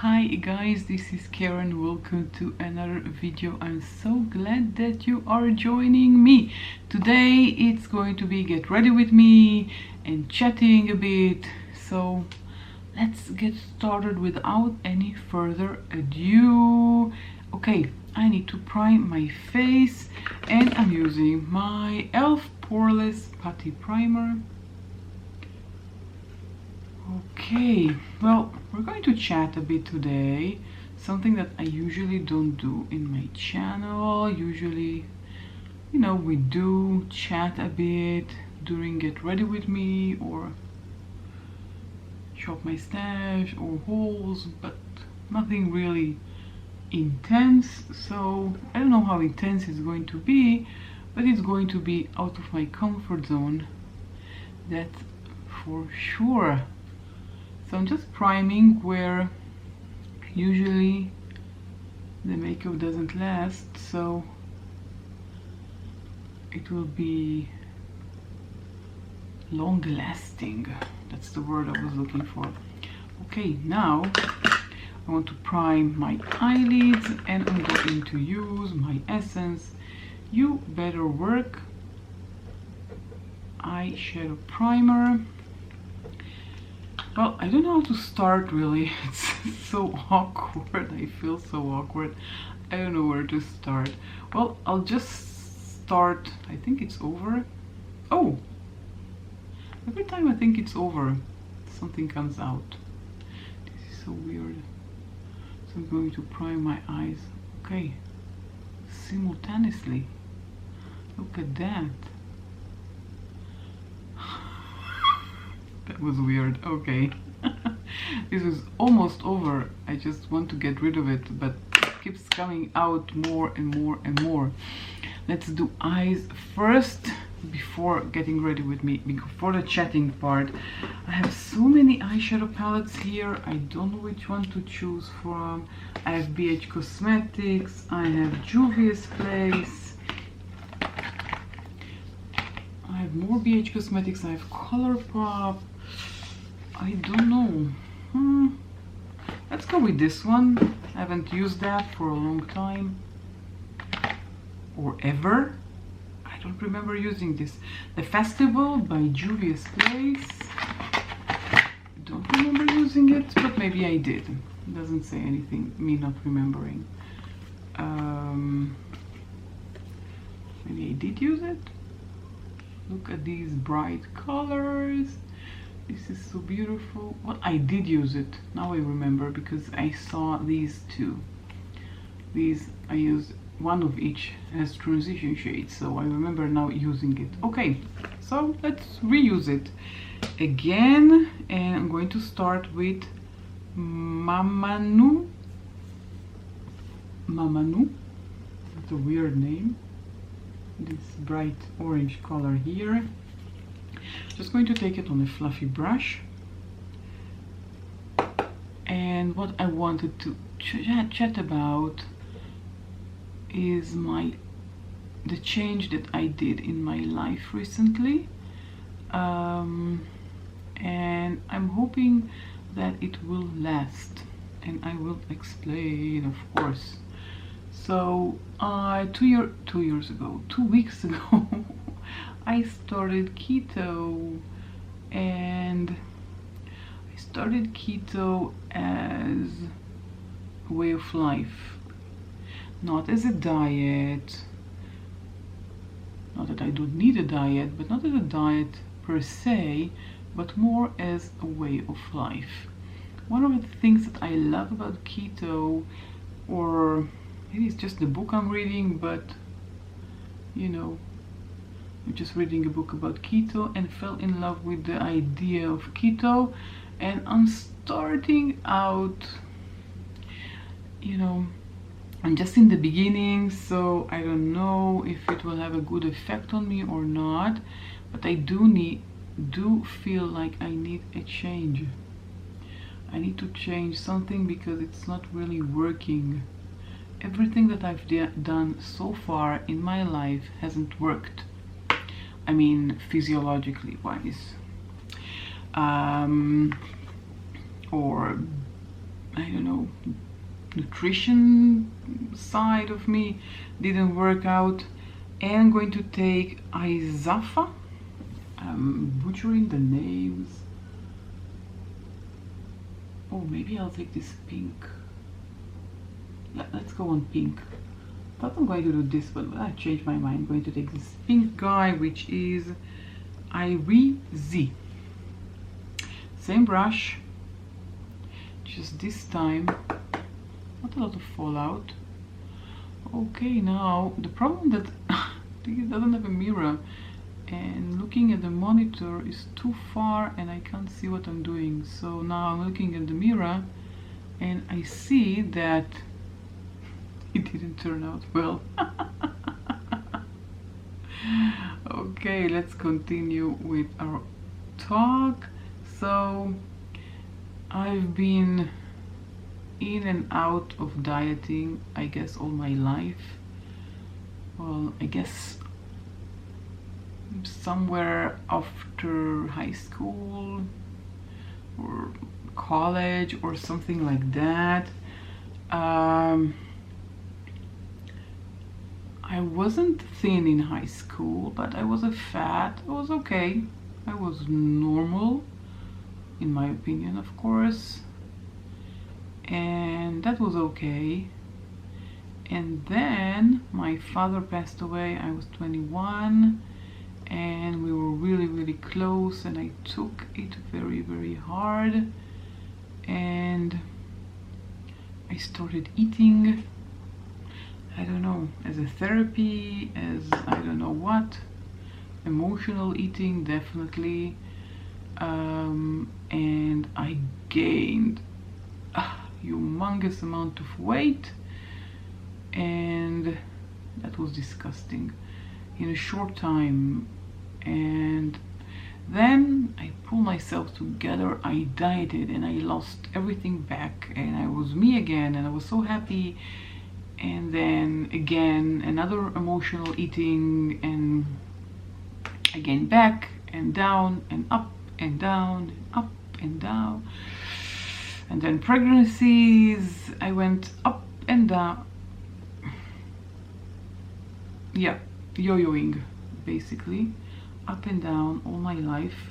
Hi guys, this is Karen. Welcome to another video. I'm so glad that you are joining me. Today it's going to be get ready with me and chatting a bit. So let's get started without any further ado. Okay, I need to prime my face and I'm using my e.l.f. Poreless Putty Primer. Okay, well, we're going to chat a bit today, something that I usually don't do in my channel. Usually, we do chat a bit during Get Ready With Me or Shop My Stash or hauls, but nothing really intense. So I don't know how intense it's going to be, but it's going to be out of my comfort zone, that's for sure. So I'm just priming where usually the makeup doesn't last, so it will be long lasting. That's the word I was looking for. Okay, now I want to prime my eyelids and I'm going to use my Essence You Better Work Eyeshadow Primer. Well, I don't know how to start really. It's so awkward. I feel so awkward. I don't know where to start. Well, I'll just start. I think it's over. Oh! Every time I think it's over, something comes out. This is so weird. So I'm going to prime my eyes. Okay. Simultaneously. Look at that. That was weird. Okay. This is almost over. I just want to get rid of it, but it keeps coming out more and more and more. Let's do eyes first before getting ready with me, before the chatting part. I have so many eyeshadow palettes here. I don't know which one to choose from. I have BH Cosmetics. I have Juvia's Place. I have more BH Cosmetics. I have Colourpop. I don't know. Let's go with this one. I haven't used that for a long time. Or ever. I don't remember using this. The Festival by Juvia's Place. Don't remember using it, but maybe I did. It doesn't say anything, me not remembering. Maybe I did use it. Look at these bright colors. This is so beautiful. Well, I did use it. Now I remember because I saw these two. These I used one of each as transition shades, so I remember now using it. Okay, so let's reuse it again, and I'm going to start with Mamanu. That's a weird name. This bright orange color here. Just going to take it on a fluffy brush. And what I wanted to chat about is the change that I did in my life recently. And I'm hoping that it will last. And I will explain, of course. So 2 weeks ago, I started keto, and I started keto as a way of life, not as a diet. Not that I don't need a diet, but not as a diet per se, but more as a way of life. One of the things that I love about keto, or maybe it's just the book I'm reading, but I'm just reading a book about keto and fell in love with the idea of keto, and I'm starting out, I'm just in the beginning, so I don't know if it will have a good effect on me or not, but I do feel like I need a change. I need to change something because it's not really working. Everything that I've done so far in my life hasn't worked. I mean, physiologically wise, or I don't know, nutrition side of me didn't work out. And I'm going to take Isafa. I'm butchering the names. Oh, maybe I'll take this pink. Yeah, let's go on pink. I thought I'm going to do this, but I changed my mind. I'm going to take this pink guy, which is Iris. Same brush, just this time not a lot of fallout. Okay, now the problem that it doesn't have a mirror, and looking at the monitor is too far and I can't see what I'm doing. So now I'm looking at the mirror and I see that it didn't turn out well. Okay, let's continue with our talk. So I've been in and out of dieting, I guess, all my life. Well, I guess somewhere after high school or college or something like that. I wasn't thin in high school, but I wasn't fat. I was okay. I was normal, in my opinion, of course. And that was okay. And then my father passed away. I was 21 and we were really, really close, and I took it very, very hard. And I started eating, I don't know, as a therapy, as I don't know what, emotional eating, definitely. And I gained a humongous amount of weight, and that was disgusting in a short time. And then I pulled myself together, I dieted, and I lost everything back, and I was me again, and I was so happy. And then again, another emotional eating, and I gained back and down and up and down and up and down. And then pregnancies, I went up and down. Yeah, yo-yoing basically, up and down all my life.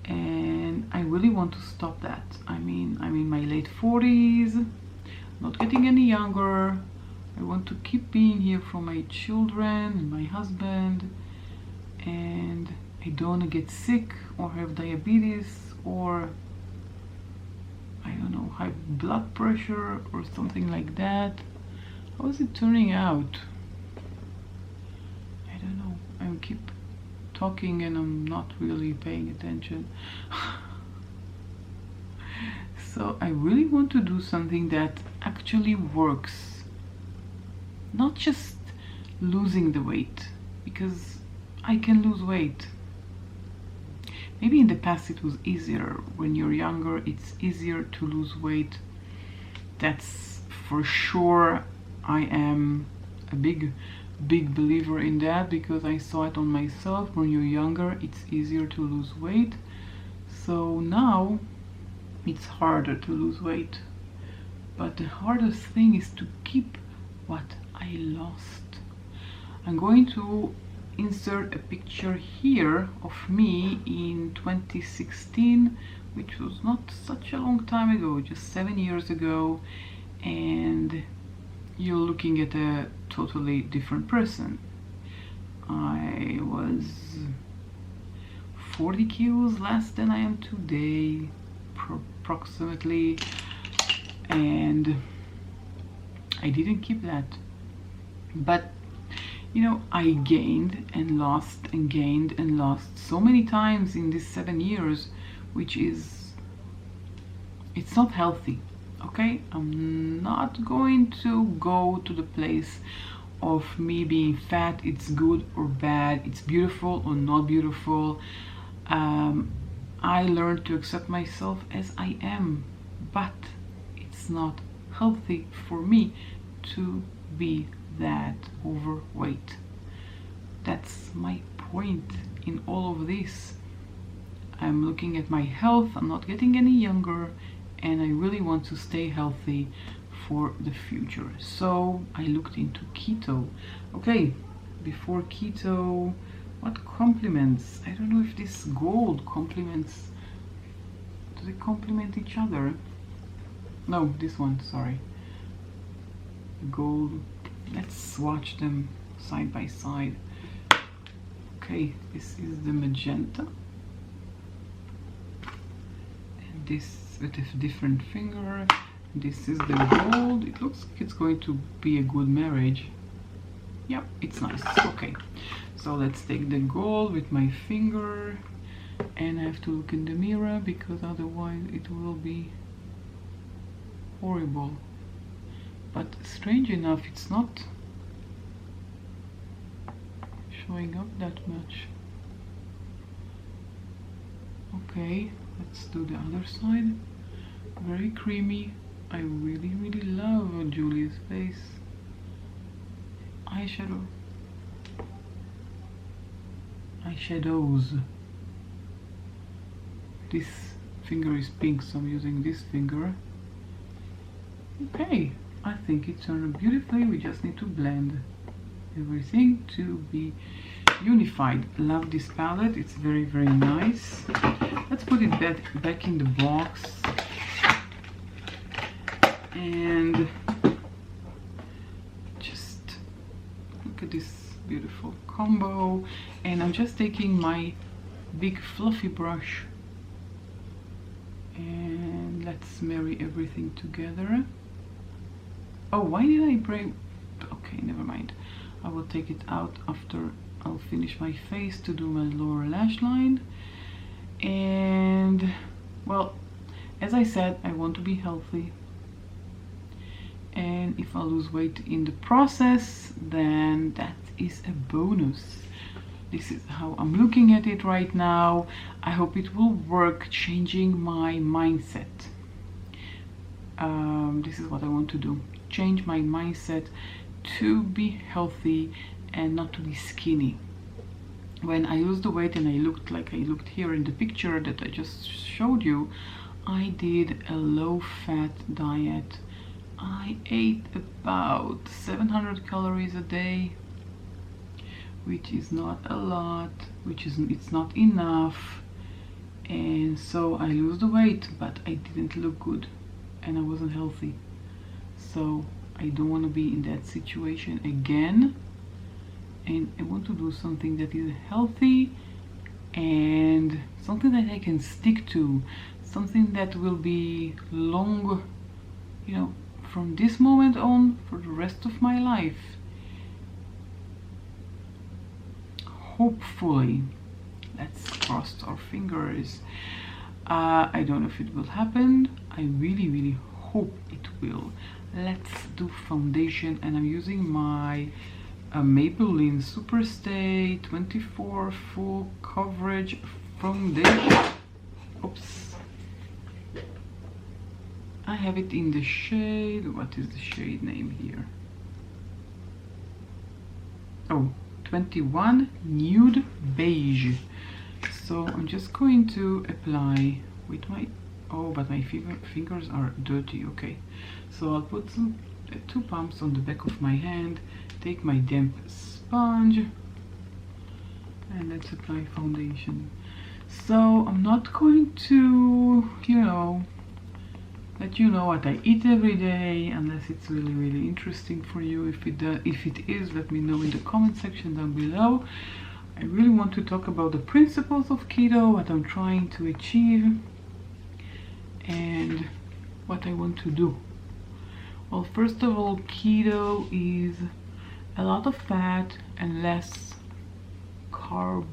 And I really want to stop that. I'm in my late 40s, not getting any younger. I want to keep being here for my children and my husband, and I don't want to get sick or have diabetes or, I don't know, high blood pressure or something like that. How is it turning out? I don't know. I keep talking and I'm not really paying attention. So I really want to do something that actually works. Not just losing the weight, because I can lose weight. Maybe in the past it was easier. When you're younger, it's easier to lose weight. That's for sure. I am a big believer in that, because I saw it on myself. When you're younger, it's easier to lose weight. So now it's harder to lose weight. But the hardest thing is to keep what I lost. I'm going to insert a picture here of me in 2016, which was not such a long time ago, just 7 years ago, and you're looking at a totally different person. I was 40 kilos less than I am today, approximately, and I didn't keep that. But you know, I gained and lost and gained and lost so many times in these 7 years, which is, it's not healthy. Okay, I'm not going to go to the place of me being fat. It's good or bad, it's beautiful or not beautiful. I learned to accept myself as I am, but it's not healthy for me to be that overweight. That's my point in all of this. I'm looking at my health, I'm not getting any younger, and I really want to stay healthy for the future. So I looked into keto. Okay, before keto, what complements? I don't know if this gold complements. Do they complement each other? No, this one, sorry. Gold. Let's swatch them side by side. Okay, this is the magenta. And this with a different finger. This is the gold. It looks like it's going to be a good marriage. Yep, it's nice. Okay, so let's take the gold with my finger, and I have to look in the mirror because otherwise it will be horrible. But strange enough, it's not showing up that much. Okay, let's do the other side. Very creamy. I really love Julie's face. Eyeshadows. This finger is pink, so I'm using this finger. Okay, I think it turned out beautifully. We just need to blend everything to be unified. Love this palette. It's very nice. Let's put it back in the box. And just look at this beautiful combo. And I'm just taking my big fluffy brush and let's marry everything together. Oh, why did I bring... Okay, never mind. I will take it out after I'll finish my face to do my lower lash line. And well, as I said, I want to be healthy, and if I lose weight in the process, then that is a bonus. This is how I'm looking at it right now. I hope it will work, changing my mindset. This is what I want to do. Change my mindset to be healthy and not to be skinny. When I lost the weight and I looked like I looked here in the picture that I just showed you, I did a low-fat diet. I ate about 700 calories a day, which is not a lot, it's not enough, and so I lost the weight, but I didn't look good and I wasn't healthy. So I don't want to be in that situation again, and I want to do something that is healthy and something that I can stick to, something that will be long, you know, from this moment on for the rest of my life. Hopefully. Let's cross our fingers. I don't know if it will happen. I really hope it will. Let's do foundation, and I'm using my Maybelline Superstay 24 full coverage foundation. Oops. I have it in the shade, what is the shade name here? Oh, 21 Nude Beige. So I'm just going to apply with my... Oh, but my fingers are dirty. Okay, so I'll put two pumps on the back of my hand, take my damp sponge, and let's apply foundation. So I'm not going to, you know, let you know what I eat every day unless it's really interesting for you. If it is, let me know in the comment section down below. I really want to talk about the principles of keto, what I'm trying to achieve, and what I want to do. Well, first of all, keto is a lot of fat and less carbs.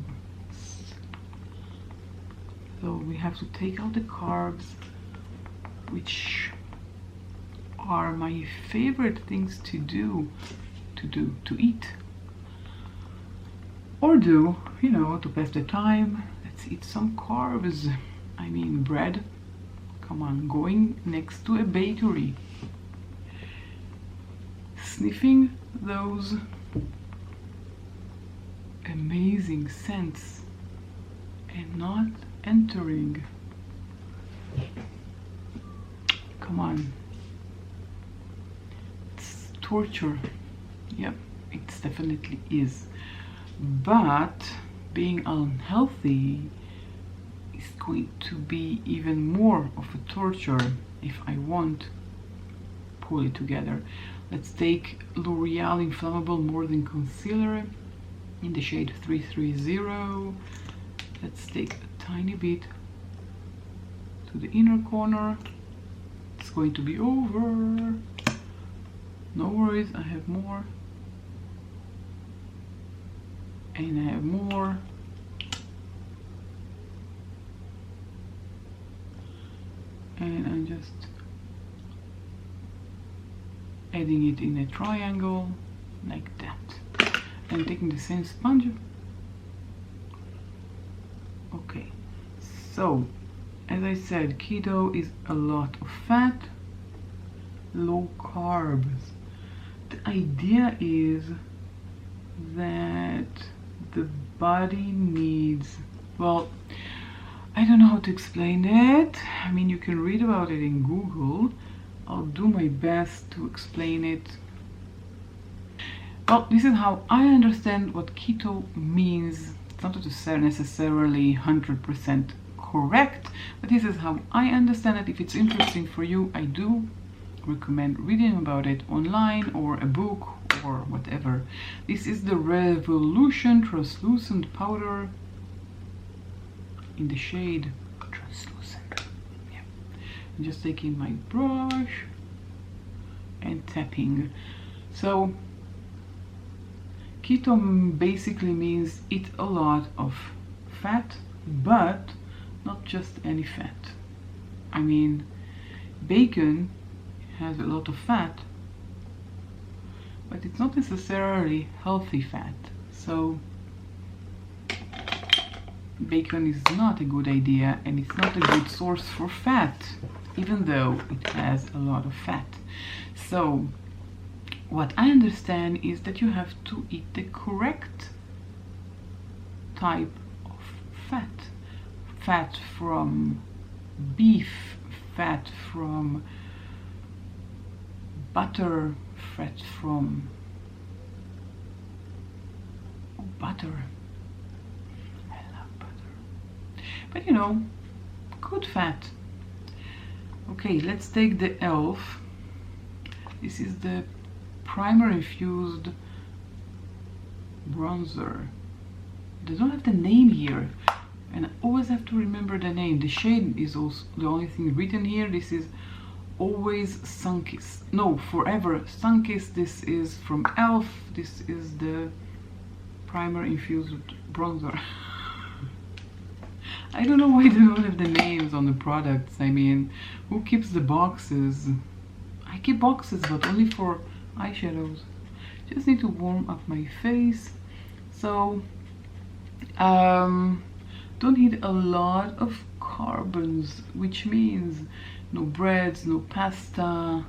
So we have to take out the carbs, which are my favorite things to eat or do, you know, to pass the time. Let's eat some carbs. I mean, bread. Come on, going next to a bakery, sniffing those amazing scents and not entering Come on. It's torture. Yep, it definitely is. But being unhealthy is going to be even more of a torture if I won't pull it together. Let's take L'Oreal Inflammable More Than Concealer in the shade 330. Let's take a tiny bit to the inner corner. It's going to be over. No worries, I have more. And I have more. And I'm just adding it in a triangle like that. I'm taking the same sponge. Okay, so as I said, keto is a lot of fat, low carbs. The idea is that the body needs, well, I don't know how to explain it. I mean, you can read about it in Google. I'll do my best to explain it. Well, this is how I understand what keto means. It's not necessarily 100% correct, but this is how I understand it. If it's interesting for you, I do recommend reading about it online or a book or whatever. This is the Revolution Translucent Powder in the shade Translucent. Yeah. I'm just taking my brush and tapping. So keto basically means eat a lot of fat, but not just any fat. I mean, bacon has a lot of fat, but it's not necessarily healthy fat. So bacon is not a good idea, and it's not a good source for fat, even though it has a lot of fat. So what I understand is that you have to eat the correct type of fat. Fat from beef, fat from butter, fat from butter. I love butter. But you know, good fat. Okay, let's take the e.l.f. This is the Primer Infused Bronzer. They don't have the name here, and I always have to remember the name. The shade is also the only thing written here. This is Always Sunkissed. No, Forever Sunkissed. This is from e.l.f. This is the Primer Infused Bronzer. I don't know why they don't have the names on the products. I mean, who keeps the boxes? I keep boxes, but only for eyeshadows. Just need to warm up my face. So don't eat a lot of carbs, which means no breads, no pasta,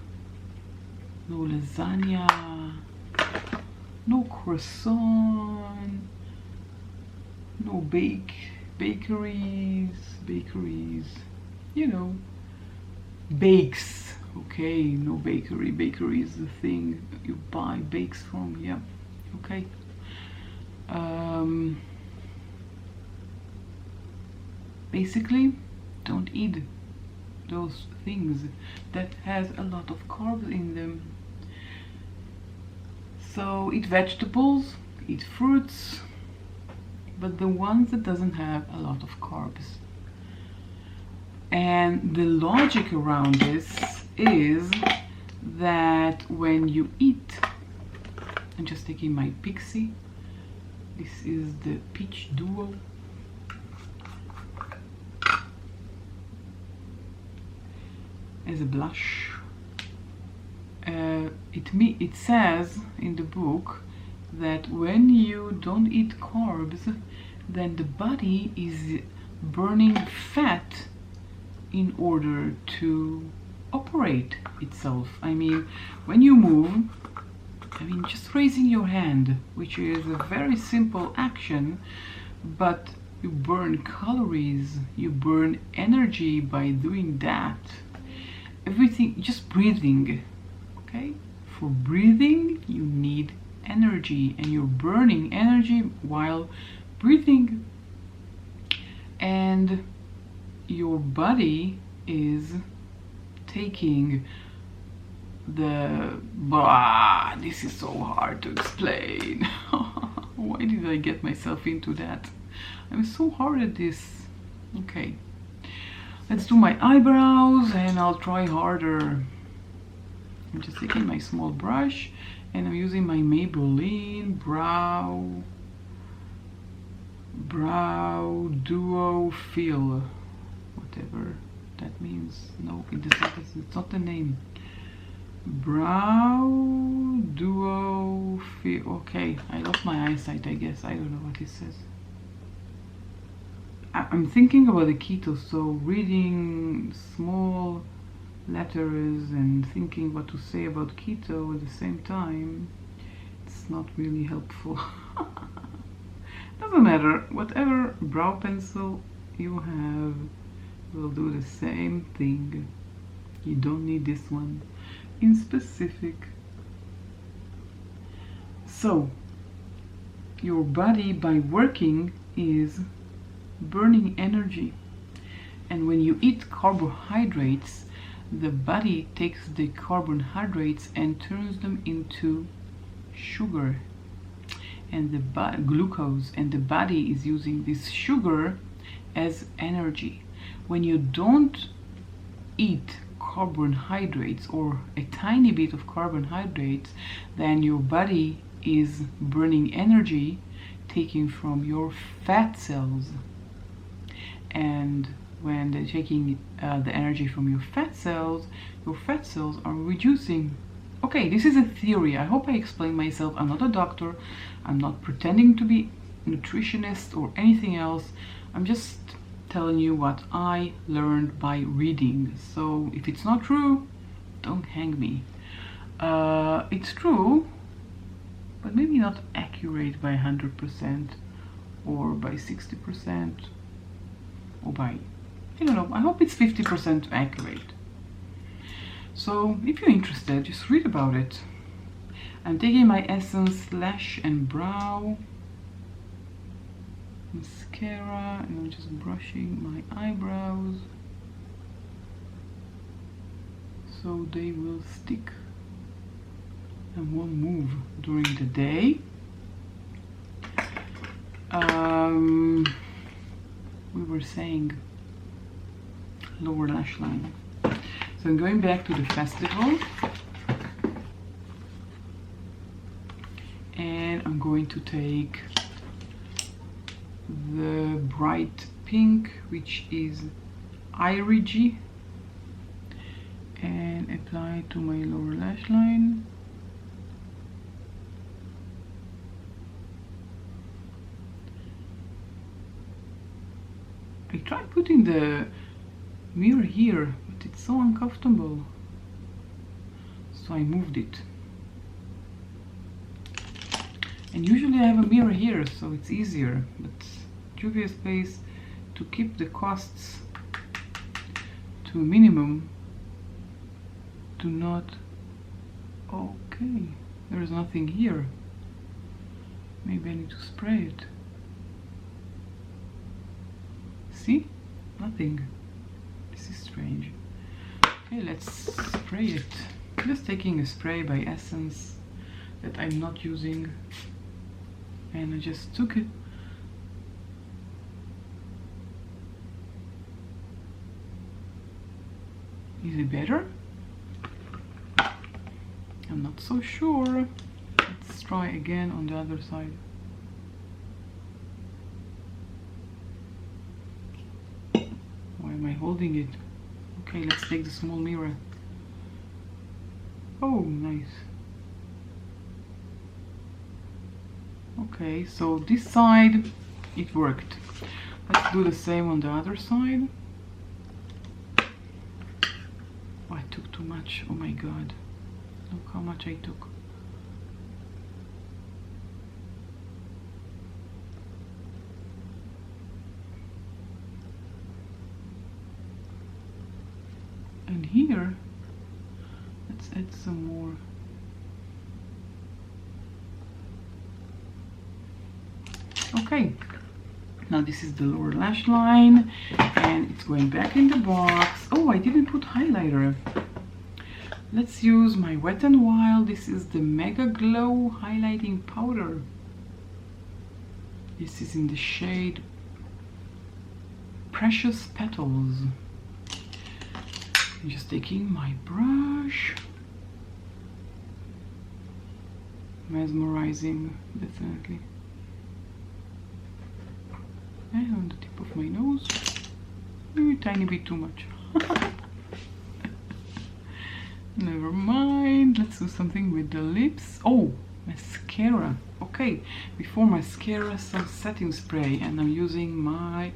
no lasagna, no croissant, no bakeries, you know, bakes. Okay, no bakery. Bakery is the thing you buy bakes from. Yeah, okay. Basically, don't eat those things that has a lot of carbs in them. So eat vegetables, eat fruits, but the ones that doesn't have a lot of carbs. And the logic around this is that when you eat, I'm just taking my Pixie, this is the Peach Duo, as a blush. It says in the book that when you don't eat carbs, then the body is burning fat in order to operate itself. I mean, when you move, I mean, just raising your hand, which is a very simple action, but you burn calories, you burn energy by doing that. everything, just breathing, okay? For breathing, you need energy, and you're burning energy while breathing, and your body is taking this is so hard to explain. Why did I get myself into that? I'm so hard at this. Okay, let's do my eyebrows, and I'll try harder. I'm just taking my small brush, and I'm using my Maybelline brow duo fill, whatever that means. No, it's not the name. Brow duo fill. Okay, I lost my eyesight, I guess. I don't know what it says. I'm thinking about the keto, so reading small letters and thinking what to say about keto at the same time, it's not really helpful. Doesn't matter, whatever brow pencil you have will do the same thing. You don't need this one in specific. So your body, by working, is burning energy, and when you eat carbohydrates, the body takes the carbohydrates and turns them into sugar, and the glucose, and the body is using this sugar as energy. When you don't eat carbohydrates, or a tiny bit of carbohydrates, then your body is burning energy, taking from your fat cells. And when they're taking the energy from your fat cells are reducing. Okay, this is a theory. I hope I explained myself. I'm not a doctor. I'm not pretending to be a nutritionist or anything else. I'm just telling you what I learned by reading. So if it's not true, don't hang me. It's true, but maybe not accurate by 100% or by 60%. Or by, I don't know, I hope it's 50% accurate. So if you're interested, just read about it. I'm taking my Essence Lash and Brow Mascara, and I'm just brushing my eyebrows so they will stick and won't move during the day. We were saying lower lash line. So I'm going back to the festival, and I'm going to take the bright pink, which is Irigi, and apply it to my lower lash line. I tried putting the mirror here, but it's so uncomfortable, so I moved it. And usually I have a mirror here, so it's easier, but Juvia's Place, to keep the costs to a minimum, do not. Okay, there's nothing here. Maybe I need to spray it. See? Nothing. This is strange. Okay, let's spray it. Just taking a spray by Essence that I'm not using, and I just took it. Is it better? I'm not so sure. Let's try again on the other side. Why am I holding it? Okay, let's take the small mirror. Oh, nice. Okay, so this side, it worked. Let's do the same on the other side. Oh, I took too much. Oh my god. Look how much I took. And here Okay, now this is the lower lash line, and it's going back in the box. Oh, I didn't put highlighter. Let's use my Wet n Wild. This is the Mega Glow highlighting powder. This is in the shade Precious Petals. I'm just taking my brush. Mesmerizing, definitely. And on the tip of my nose, a tiny bit too much. Never mind, let's do something with the lips. Oh, mascara. Okay, before mascara, some setting spray, and I'm using my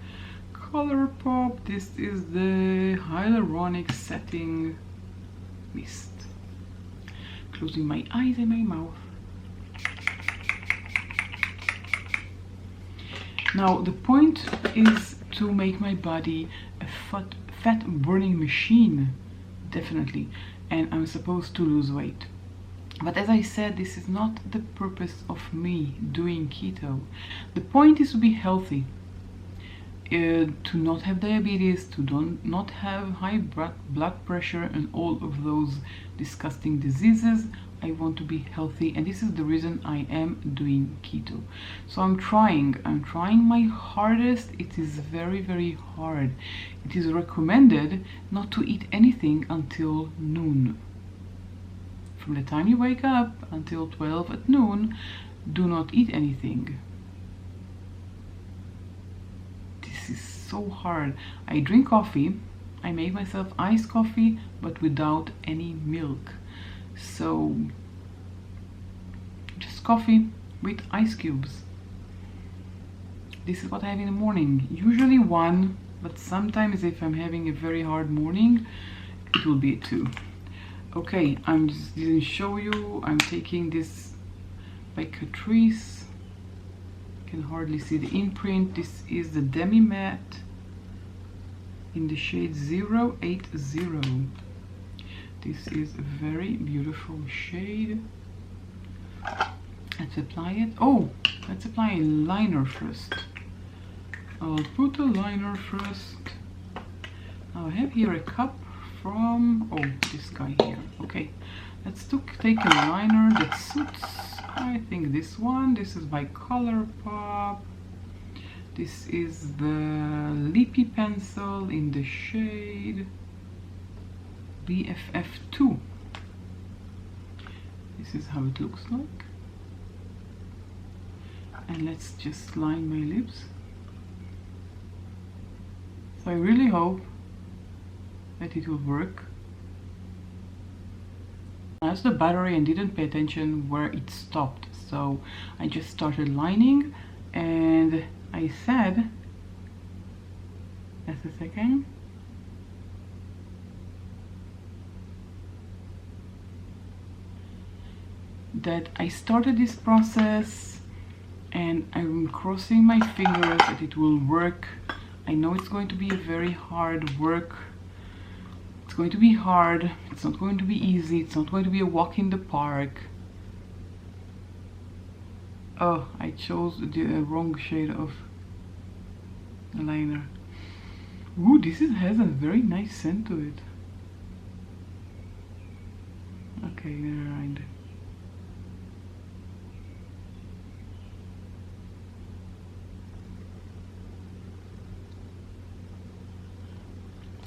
ColourPop. This is the Hyaluronic Setting Mist. Closing my eyes and my mouth. Now the point is to make my body a fat burning machine, definitely, and I'm supposed to lose weight. But as I said, this is not the purpose of me doing keto. The point is to be healthy, to not have diabetes, to not have high blood pressure and all of those disgusting diseases. I want to be healthy, and this is the reason I am doing keto. So I'm trying my hardest. It is very, very hard. It is recommended not to eat anything until noon. From the time you wake up until 12 at noon, do not eat anything. This is so hard. I drink coffee. I make myself iced coffee, but without any milk. So just coffee with ice cubes. This is what I have in the morning. Usually one, but sometimes if I'm having a very hard morning, it will be two. Okay, I'm just didn't show you. I'm taking this by Catrice. You can hardly see the imprint. This is the Demi Matte in the shade 080. This is a very beautiful shade. Let's apply it. Oh, let's apply a liner first. I'll put a liner first. Now I have here a cup from, oh, this guy here. Okay, let's take a liner that suits, I think this one. This is by ColourPop. This is the Lippy pencil in the shade BFF2. This is how it looks like. And let's just line my lips. So I really hope that it will work. I lost the battery and didn't pay attention where it stopped, so I just started lining, and I said, just a second, that I started this process and I'm crossing my fingers that it will work. I know it's going to be a very hard work. It's going to be hard. It's not going to be easy. It's not going to be a walk in the park. Oh, I chose the wrong shade of liner. Ooh, has a very nice scent to it. Okay, never mind.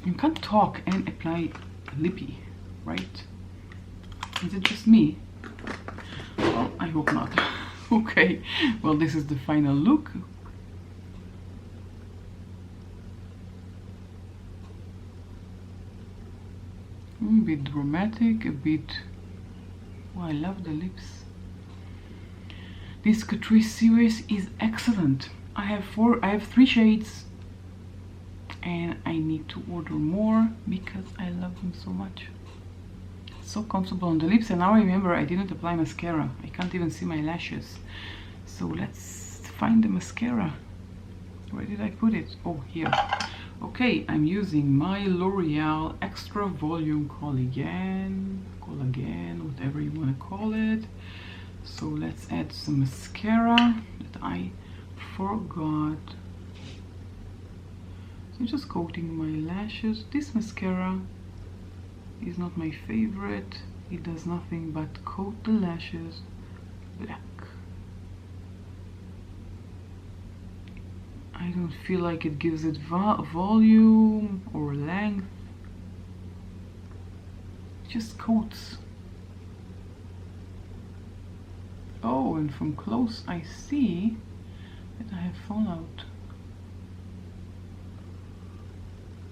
You can't talk and apply lippy, right? Is it just me? Well, I hope not. Okay, well, this is the final look. A bit dramatic, a bit... Oh, I love the lips. This Catrice series is excellent. I have 3 shades, and I need to order more because I love them so much. It's so comfortable on the lips. And now I remember I didn't apply mascara. I can't even see my lashes. So let's find the mascara. Where did I put it? Oh, here. Okay, I'm using my L'Oreal Extra Volume Collagen, whatever you want to call it. So let's add some mascara that I forgot. So I'm just coating my lashes. This mascara is not my favorite. It does nothing but coat the lashes black. I don't feel like it gives it volume or length. It just coats. Oh, and from close I see that I have fallout,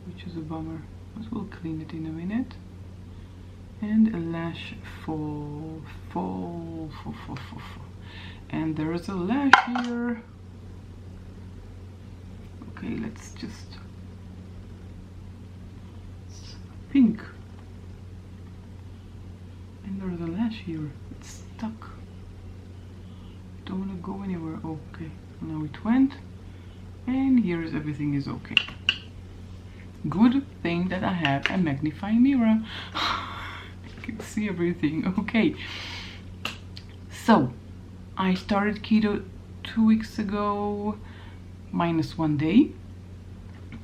which is a bummer, but we'll clean it in a minute. And a lash fall. And there's a lash here. Okay, let's just... It's pink. And there's a lash here. It's stuck. Don't want to go anywhere. Okay, now it went. And here's everything is okay. Good thing that I have a magnifying mirror. I can see everything. Okay. So, I started keto 2 weeks ago, minus 1 day,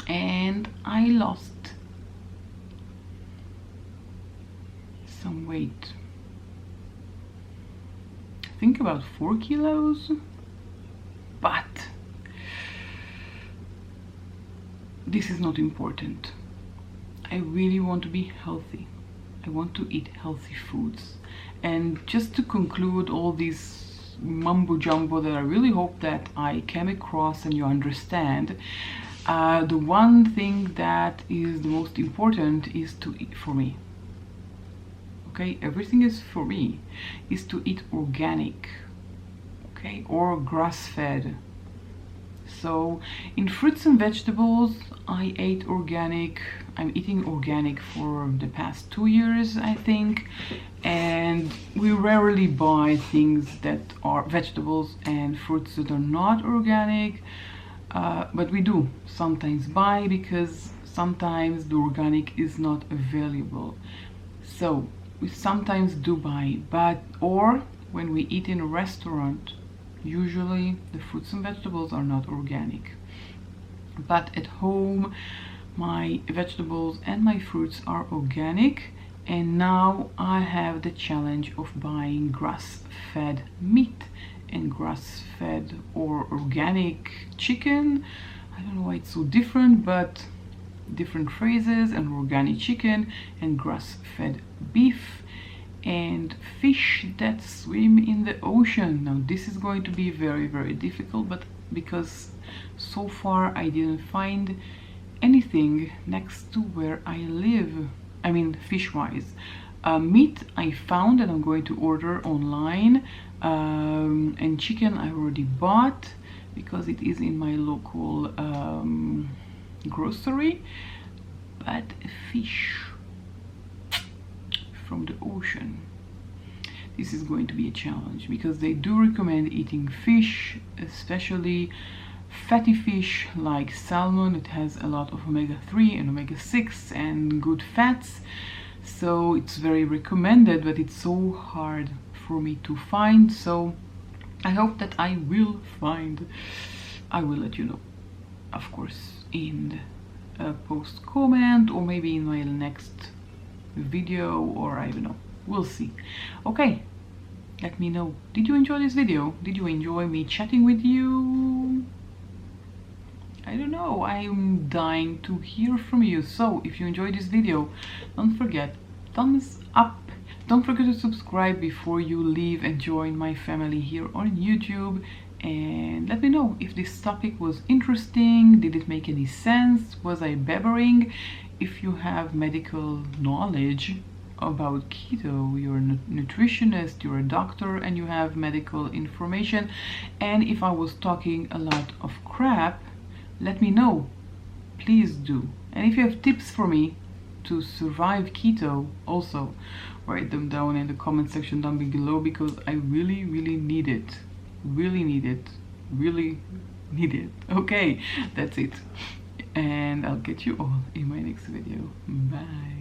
and I lost some weight. I think about 4 kilos, but this is not important. I really want to be healthy. I want to eat healthy foods. And just to conclude all this mumbo jumbo that I really hope that I came across and you understand, the one thing that is the most important is to eat for me. Okay, everything is for me, is to eat organic, okay, or grass-fed. So in fruits and vegetables, I ate organic. I'm eating organic for the past 2 years, I think, and we rarely buy things that are vegetables and fruits that are not organic, but we do sometimes buy because sometimes the organic is not available. So we sometimes do buy, or when we eat in a restaurant, usually the fruits and vegetables are not organic. But at home, my vegetables and my fruits are organic, and now I have the challenge of buying grass-fed meat and grass-fed or organic chicken. I don't know why it's so different, but different phrases, and organic chicken and grass-fed beef and fish that swim in the ocean. Now this is going to be very difficult, but because so far I didn't find anything next to where I live, I mean fish wise. Meat I found and I'm going to order online, and chicken I already bought because it is in my local grocery, but fish from the ocean, this is going to be a challenge because they do recommend eating fish, especially fatty fish like salmon. It has a lot of omega-3 and omega-6 and good fats, so it's very recommended, but it's so hard for me to find. So I hope that I will find. I will let you know, of course, in a post comment or maybe in my next video, or I don't know, we'll see. Okay, let me know, did you enjoy this video? Did you enjoy me chatting with you? I don't know, I'm dying to hear from you. So if you enjoyed this video, don't forget thumbs up. Don't forget to subscribe before you leave and join my family here on YouTube. And let me know if this topic was interesting. Did it make any sense? Was I babbling? If you have medical knowledge about keto, you're a nutritionist, you're a doctor, and you have medical information, and if I was talking a lot of crap, let me know, please do. And if you have tips for me to survive keto, also write them down in the comment section down below, because I really need it. Really need it. Okay, that's it, and I'll get you all in my next video. Bye.